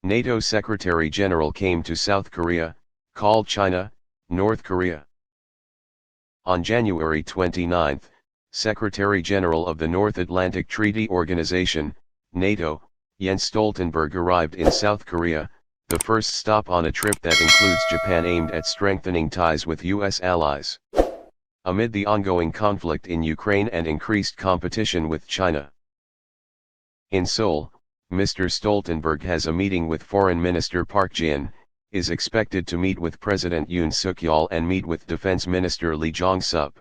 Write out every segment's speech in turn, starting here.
NATO Secretary General came to South Korea, called China, North Korea. On January 29, Secretary General of the North Atlantic Treaty Organization, NATO, Jens Stoltenberg arrived in South Korea, the first stop on a trip that includes Japan aimed at strengthening ties with U.S. allies. Amid the ongoing conflict in Ukraine and increased competition with China. In Seoul, Mr. Stoltenberg has a meeting with Foreign Minister Park Jin, is expected to meet with President Yoon Suk-yeol and meet with Defense Minister Lee Jong-sup.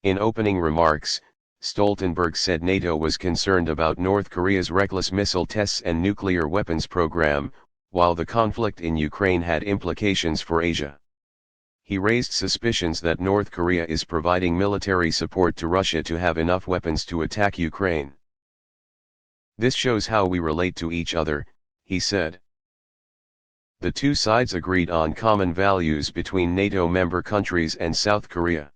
In opening remarks, Stoltenberg said NATO was concerned about North Korea's reckless missile tests and nuclear weapons program, while the conflict in Ukraine had implications for Asia. He raised suspicions that North Korea is providing military support to Russia to have enough weapons to attack Ukraine. This shows how we relate to each other, he said. The two sides agreed on common values between NATO member countries and South Korea.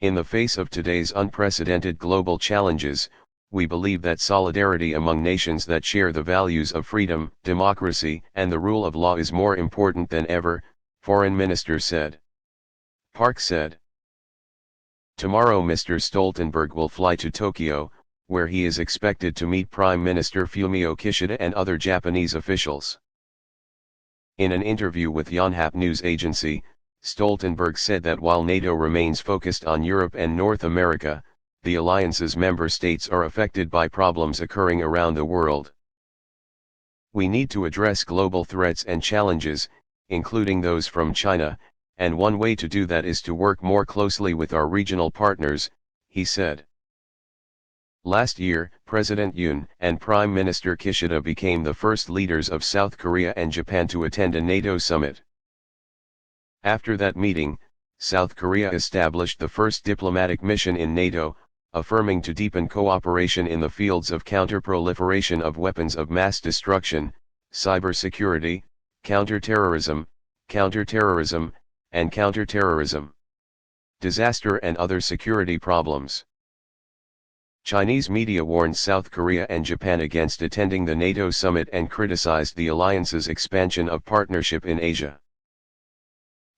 In the face of today's unprecedented global challenges, we believe that solidarity among nations that share the values of freedom, democracy, and the rule of law is more important than ever, Foreign Minister said. Park said. Tomorrow Mr. Stoltenberg will fly to Tokyo, where he is expected to meet Prime Minister Fumio Kishida and other Japanese officials. In an interview with Yonhap News Agency, Stoltenberg said that while NATO remains focused on Europe and North America, the alliance's member states are affected by problems occurring around the world. We need to address global threats and challenges, including those from China, and one way to do that is to work more closely with our regional partners, he said. Last year, President Yoon and Prime Minister Kishida became the first leaders of South Korea and Japan to attend a NATO summit. After that meeting, South Korea established the first diplomatic mission in NATO, affirming to deepen cooperation in the fields of counter-proliferation of weapons of mass destruction, cybersecurity, counterterrorism, and counterterrorism, disaster and other security problems. Chinese media warned South Korea and Japan against attending the NATO summit and criticized the alliance's expansion of partnership in Asia.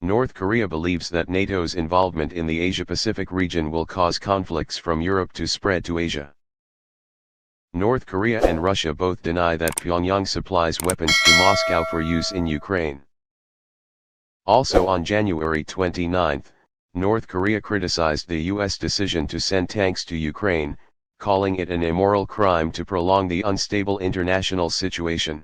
North Korea believes that NATO's involvement in the Asia-Pacific region will cause conflicts from Europe to spread to Asia. North Korea and Russia both deny that Pyongyang supplies weapons to Moscow for use in Ukraine. Also on January 29, North Korea criticized the U.S. decision to send tanks to Ukraine, calling it an immoral crime to prolong the unstable international situation.